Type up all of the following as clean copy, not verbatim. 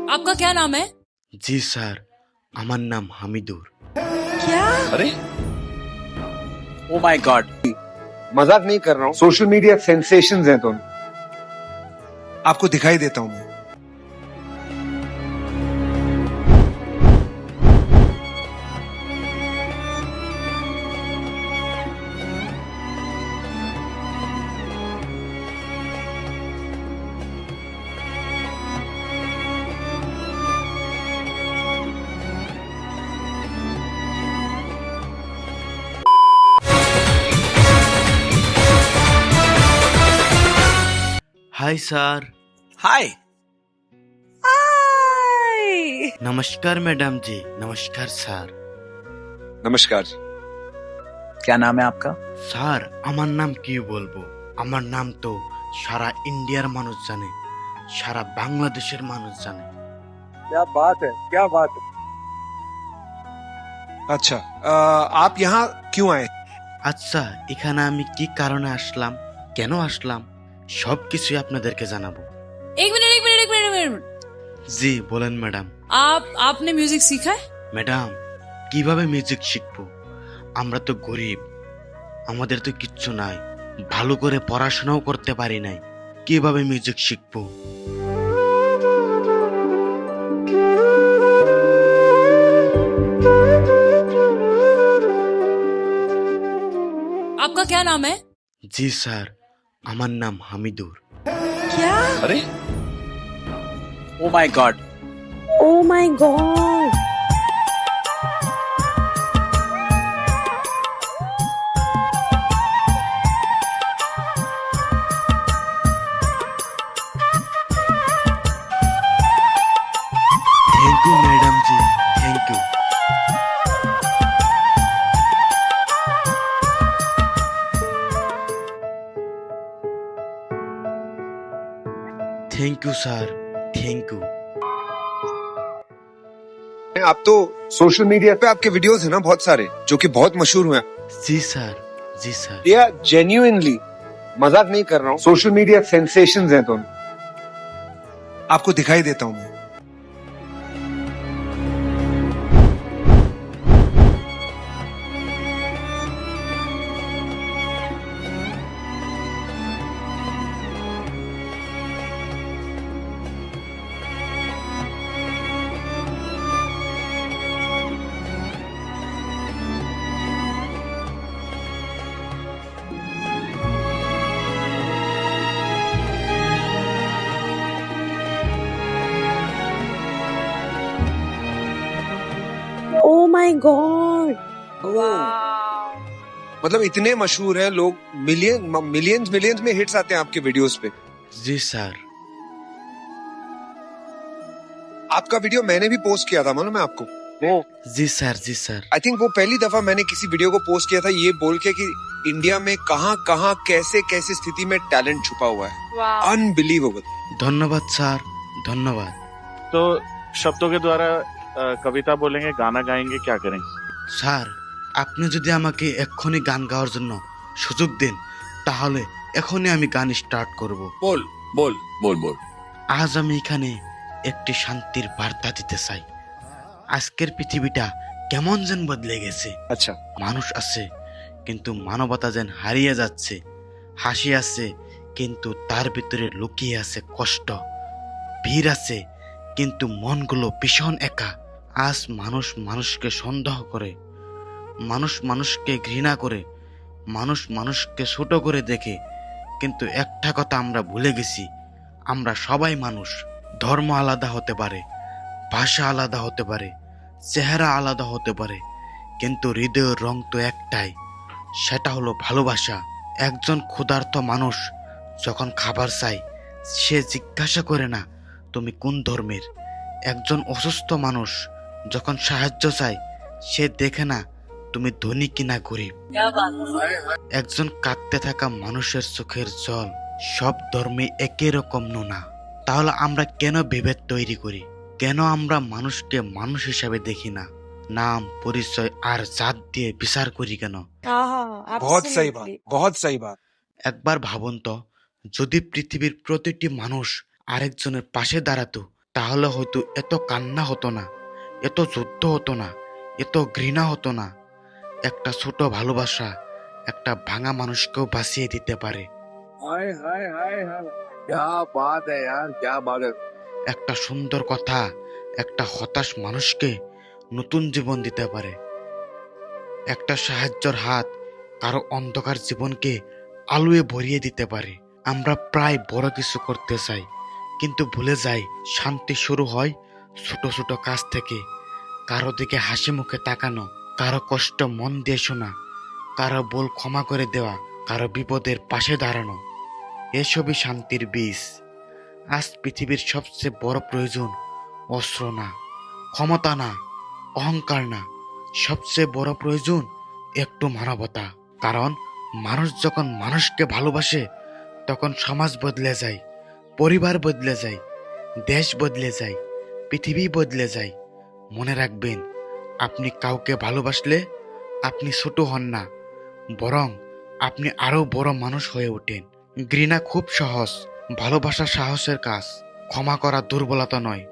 आपका क्या नाम है? जी सर, আমার নাম হামিদুর। क्या? अरे ओ माय गॉड, मजाक नहीं कर रहा हूँ। सोशल मीडिया सेंसेशंस हैं तुम। आपको दिखाई देता हूँ मैं। Hi sir. हाय। नमस्कार मैडम जी, नमस्कार স্যার। नमस्कार। क्या नाम है आपका? স্যার আমার নাম কি বলবো, আমার নাম তো সারা ইন্ডিয়ার মানুষ জানে, সারা বাংলাদেশের মানুষ জানে। क्या बात है, क्या बात है। अच्छा, आप यहाँ क्यों आए? আচ্ছা, এখানে আমি কি কারণে আসলাম, কেন আসলাম, সবকিছু আপনাদেরকে জানাবো। एक मिनट एक मिनट एक मिनट एक मिनट। জি বলেন ম্যাডাম। आपने म्यूजिक सीखा है? ম্যাডাম কিভাবে মিউজিক শিখবো, আমরা তো গরিব, আমাদের তো কিচ্ছু নাই, ভালো করে পড়াশোনাও করতে পারি নাই, কিভাবে মিউজিক শিখবো। आपका क्या नाम है? জি স্যার, আমার নাম হামিদুর। क्या? अरे oh my god, Oh my god! Thank you madam ji, thank you. Thank you sir, thank you. आप तो सोशल मीडिया पे आपके वीडियोस हैं ना बहुत सारे, जो कि बहुत मशहूर हुए हैं। जी सर, जी सर। या जेन्युइनली मजाक नहीं कर रहा हूँ। सोशल मीडिया सेंसेशंस हैं तुम। आपको दिखाई देता हूँ मैं। Oh my god! मतलब इतने मशहूर हैं लोग, मिलियंस मिलियंस में हिट्स आते हैं आपके वीडियोस पे। जी सर। आपका वीडियो मैंने भी पोस्ट किया था, मालूम है आपको? जी सर, जी सर। आई थिंक वो पहली दफा मैंने किसी वीडियो को पोस्ट किया था ये बोल के कि इंडिया में कहाँ कहाँ कैसे कैसे स्थिति में टैलेंट छुपा हुआ है। अनबिलीवेबल। ধন্যবাদ স্যার, ধন্যবাদ। तो शब्दों के द्वारा कविता बोलेंगे, गाना गाएंगे, क्या करेंगे? স্যার আপনি যদি আমাকে এক্ষুনি গান গাওয়ার জন্য সুযোগ দেন তাহলে এখনই আমি গান স্টার্ট করব। बोल बोल बोल बोल। আজ আমি এখানে একটি শান্তির বার্তা দিতে চাই। আজকের পৃথিবীটা কেমন যেন বদলে গেছে। अच्छा। মানুষ আছে কিন্তু মানবতা যেন হারিয়ে যাচ্ছে। হাসি আছে কিন্তু তার ভিতরে লুকিয়ে আছে কষ্ট। ভিড় আছে কিন্তু মনগুলো ভীষণ একা। আজ মানুষ মানুষকে সন্দেহ করে, মানুষ মানুষকে ঘৃণা করে, মানুষ মানুষকে ছোট করে দেখে, কিন্তু একটা কথা আমরা ভুলে গেছি, আমরা সবাই মানুষ। ধর্ম আলাদা হতে পারে, ভাষা আলাদা হতে পারে, চেহারা আলাদা হতে পারে, কিন্তু হৃদয়ের রং তো একটাই, সেটা হলো ভালোবাসা। একজন ক্ষুধার্ত মানুষ যখন খাবার চায় সে জিজ্ঞাসা করে না তুমি কোন ধর্মের। একজন অসুস্থ মানুষ যখন সাহায্য চায় সে দেখে না তুমি ধনী কিনা গরিব। একজন কাঁদতে থাকা মানুষের চোখের জল সব ধর্মে একই রকম নোনা। তাহলে আমরা কেন বিভেদ তৈরি করি, কেন আমরা মানুষকে মানুষ হিসাবে দেখি না, নাম পরিচয় আর জাত দিয়ে বিচার করি কেন? बहुत सही बात, बहुत सही बात। একবার ভাবুন তো, যদি পৃথিবীর প্রতিটি মানুষ আরেকজনের পাশে দাঁড়াতো তাহলে হয়তো এত কান্না হতো না, এত যুদ্ধ হতো না, এত ঘৃণা হতো না। একটা ছোট ভালোবাসা একটা ভাঙা মানুষকেও বাঁচিয়ে দিতে পারে। हाय हाय हाय हाय क्या बात है यार, क्या बात है। একটা সুন্দর কথা একটা হতাশ মানুষকে নতুন জীবন দিতে পারে। একটা সাহায্যের হাত কারো অন্ধকার জীবনকে আলোয় ভরিয়ে দিতে পারে। আমরা প্রায় বড় কিছু করতে চাই, কিন্তু ভুলে যাই শান্তি শুরু হয় ছোট ছোট কাজ থেকে। কারো দিকে হাসি মুখে তাকানো, কারো কষ্ট মন দিয়ে শোনা, কারো ভুল ক্ষমা করে দেওয়া, কারো বিপদের পাশে দাঁড়ানো, এসবই শান্তির বীজ। আজ পৃথিবীর সবচেয়ে বড় প্রয়োজন অস্ত্র না, ক্ষমতা না, অহংকার না, সবচেয়ে বড় প্রয়োজন একটু মানবতা। কারণ মানুষ যখন মানুষকে ভালোবাসে তখন সমাজ বদলে যায়, পরিবার বদলে যায়, দেশ বদলে যায়, পৃথিবী বদলে যায়। মনে রাখবেন, আপনি কাউকে ভালোবাসলে আপনি ছোট হন না, বরং আপনি আরো বড় মানুষ হয়ে ওঠেন। ঘৃণা খুব সহজ, ভালোবাসা সাহসের কাজ। ক্ষমা করা দুর্বলতা নয়,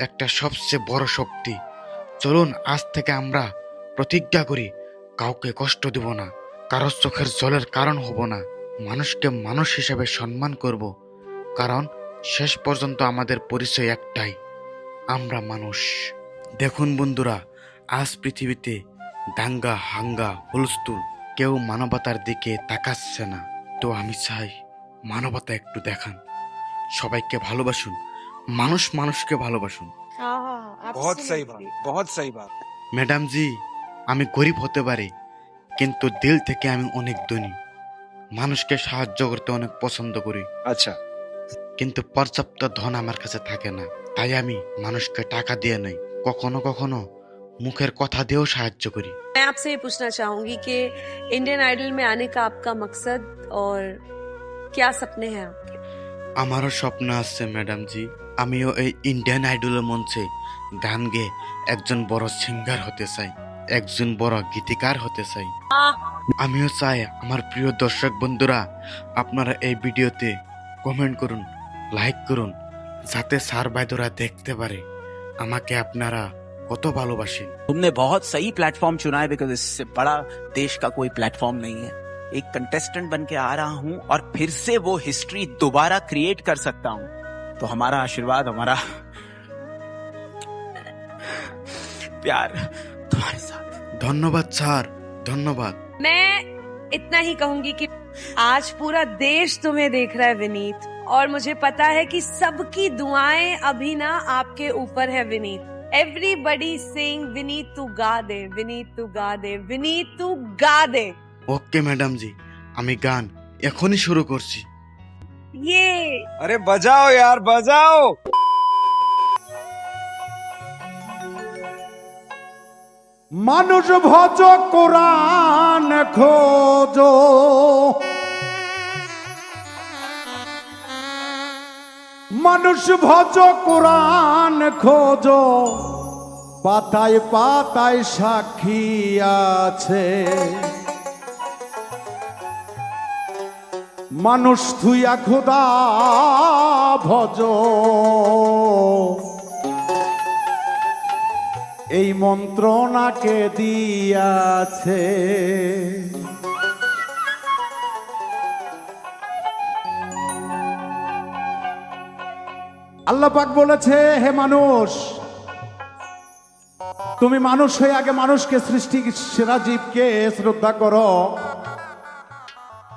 একটা সবচেয়ে বড় শক্তি। চলুন আজ থেকে আমরা প্রতিজ্ঞা করি কাউকে কষ্ট দেব না, কারো চোখের জলের কারণ হব না, মানুষকে মানুষ হিসেবে সম্মান করব। কারণ শেষ পর্যন্ত আমাদের পরিচয় একটাই, আমরা মানুষ। দেখুন বন্ধুরা, আজ পৃথিবীতে দাঙ্গা হাঙ্গা হুলস্থুল, কেউ মানবতার দিকে তাকাচ্ছে না। তো আমি চাই মানবতা একটু দেখান, সবাইকে ভালোবাসুন, মানুষ মানুষকে ভালোবাসুন। बहुत सही बात, बहुत सही बात। ম্যাডাম জি, আমি গরিব হতে পারি, কিন্তু দিল থেকে আমি অনেক ধনী। মানুষকে সাহায্য করতে অনেক পছন্দ করি, अच्छा, কিন্তু পর্যাপ্ত ধন আমার কাছে থাকে না। তাই আমি মানুষকে টাকা দিয়ে নই, কখনো কখনো মুখের কথা দিয়েও সাহায্য করি। मैं आपसे ये पूछना चाहूंगी कि इंडियन आइडल में आने का आपका मकसद और क्या सपने हैं आपके? আমারও স্বপ্ন আছে ম্যাডাম জি, আমিও এই ইন্ডিয়ান আইডলের মঞ্চে গান গেয়ে একজন বড় সিঙ্গার হতে চাই, একজন বড় গীতিকার হতে চাই। আমিও চাই আমার প্রিয় দর্শক বন্ধুরা আপনারা এই ভিডিওতে কমেন্ট করুন, লাইক করুন, যাতে স্যার ভাইদরা দেখতে পারে আমাকে আপনারা কত ভালোবাসেন। तुमने बहुत सही प्लेटफॉर्म चुना है, बिकॉज इससे बड़ा देश का कोई प्लेटफॉर्म नहीं है। एक कंटेस्टेंट बन के आ रहा हूं और फिर से वो हिस्ट्री दोबारा क्रिएट कर सकता हूं। तो हमारा आशीर्वाद, हमारा प्यार तुम्हारे साथ। ধন্যবাদ স্যার, ধন্যবাদ। मैं इतना ही कहूंगी कि आज पूरा देश तुम्हें देख रहा है विनीत, और मुझे पता है कि सबकी दुआएं अभी ना आपके ऊपर है विनीत। एवरीबडी सिंग विनीत तू गा दे, विनीत तू गा दे, विनीत तू गा दे। ওকে ম্যাডাম জি, আমি গান এখনই শুরু করছি। ये अरे बजाओ यार, बजाओ। মানুষ ভজ কোরআন খোঁজো, মানুষ ভজ কোরআন খোঁজো, পাতায় পাতায় সাক্ষী আছে। মানুষ থুইয়া খোদা ভজ, এই মন্ত্রণাকে দিয়াছে। আল্লাহ পাক বলেছে, হে মানুষ, তুমি মানুষ হয়ে আগে মানুষকে, সৃষ্টি সেরা জীবকে শ্রদ্ধা করো।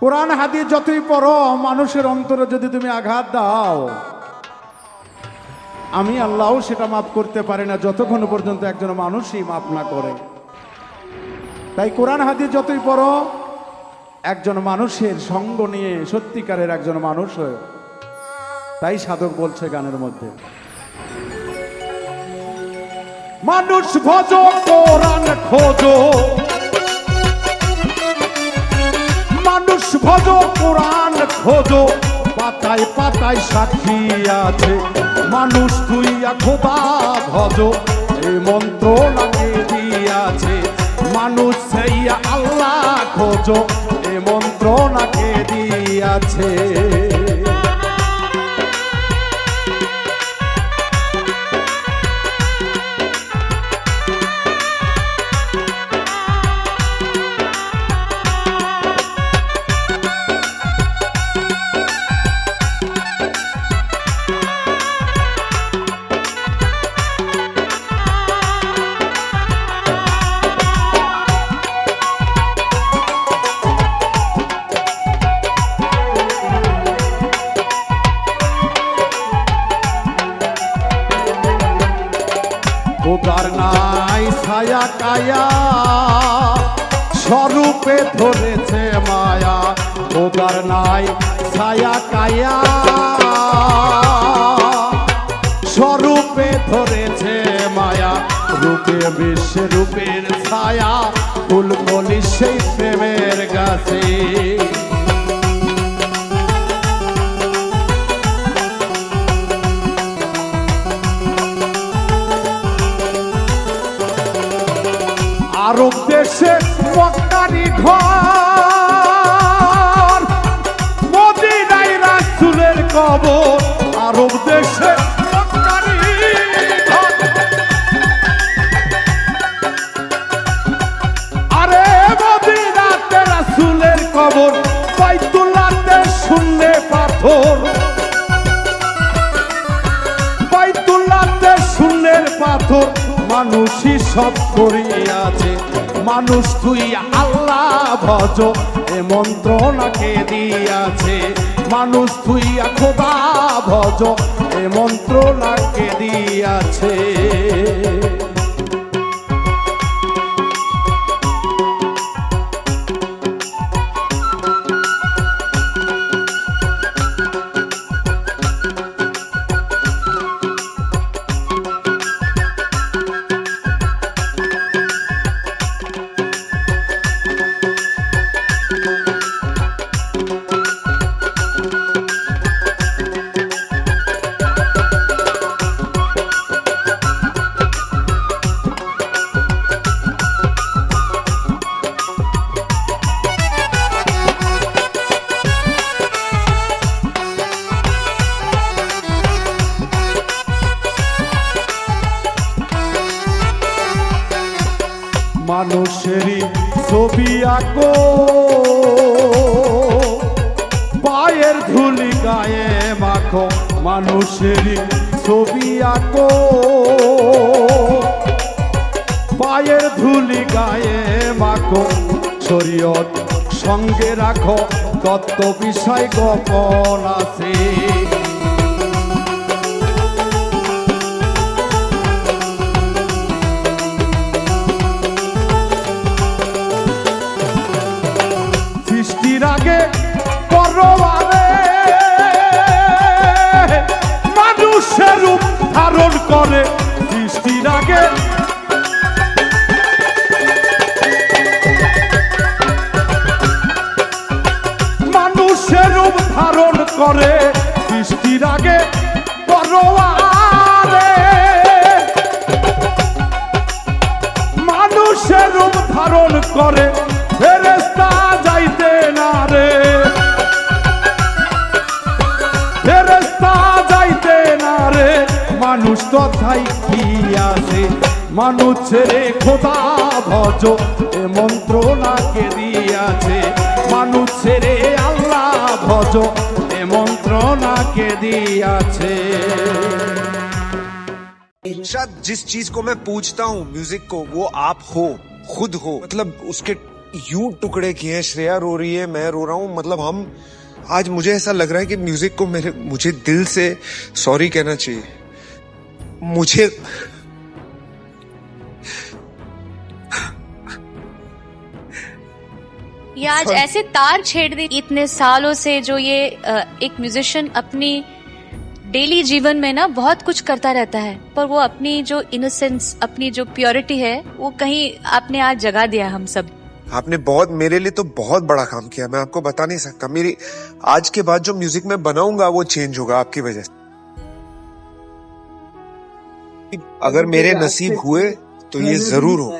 কোরআন হাদিস যতই পড়ো, মানুষের অন্তরে যদি তুমি আঘাত দাও, আমি আল্লাহ সেটা মাফ করতে পারি না যতক্ষণ পর্যন্ত একজন মানুষই মাফ না করে। তাই কোরআন হাদিস যতই পড়ো, একজন মানুষের সঙ্গ নিয়ে সত্যিকারের একজন মানুষ হয়ে। তাই সাধক বলছে গানের মধ্যে, মানুষ ভজো কোরআন খোঁজো, মানুষ ভজো কোরআন খোঁজো, পাতায় পাতায় সাক্ষী আছে। মানুষ তুইয়া খোদা ভজো, এই মন্ত্র লাগে দিয়াছে। মানুষ সেইয়া আল্লাহ খোঁজো, এই মন্ত্র লাগে দিয়াছে। খোদার নাই ছায়া কায়া, স্বরূপে ধরেছে মায়া। খোদার নাই ছায়া কায়া, স্বরূপে ধরেছে মায়া। রূপে বিশ্বে রূপের ছায়া, ফুলকলি সেই প্রেমের গাছে। আরব দেশে মক্কারি ঘর, মদিনায় রাসূলের কবর। আরব দেশে মক্কারি ঘর, আরে মদিনাতে রাসূলের কবর। বাইতুল্লাহতে শূন্যে পাথর, বাইতুল্লাহতে শূন্যের পাথর। মানুষই সব করিয়াছে, মানুষ তুই আল্লাহ ভজ, এ মন্ত্রণাকে দিয়াছে। মানুষ তুই খোদা ভজ, এ মন্ত্রণাকে দিয়াছে। মানুষেরই ছবি আঁকো, পায়ের ধুলি গায়ে মাখো। মানুষেরই ছবি আঁকো, পায়ের ধুলি গায়ে মাখো। শরীয়ত সঙ্গে রাখো, তত্ত্ব বিষয় গোপন আছে। সৃষ্টির আগে পরবারে মানুষের রূপ ধারণ করে। সৃষ্টির আগে মানুষের রূপ ধারণ করে। সৃষ্টির আগে পরবারে মানুষের রূপ ধারণ করে। ফেরেশতা যাইতে না রে, ফেরেশতা যাইতে না রে। মানুষ তথাই কি আছে, মানুষ ছেড়ে খোদা ভজ, এ মন্ত্রণাকে দিয়াছে। মানুষ ছেড়ে আল্লাহ ভজ, এ মন্ত্রণাকে দিয়াছে। शायद जिस चीज को मैं पूछता हूँ म्यूजिक को, वो आप हो, खुद हो। मतलब उसके यूं टुकड़े किए हैं, श्रेया रो रही है, मैं रो रहा हूँ। मतलब हम आज मुझे ऐसा लग रहा है कि म्यूजिक को मुझे दिल से सॉरी कहना चाहिए। मुझे ये आज ऐसे तार छेड़ दी। इतने सालों से जो ये एक म्यूजिशियन अपनी डेली जीवन में ना बहुत कुछ करता रहता है, पर वो अपनी जो इनोसेंस, अपनी जो प्योरिटी है, वो कहीं आपने आज जगा दिया हम सब। आपने बहुत मेरे लिए तो बहुत बड़ा काम किया, मैं आपको बता नहीं सकता। मेरी आज के बाद जो म्यूजिक मैं बनाऊंगा वो चेंज होगा आपकी वजह से। अगर मेरे नसीब हुए तो ये जरूर हो।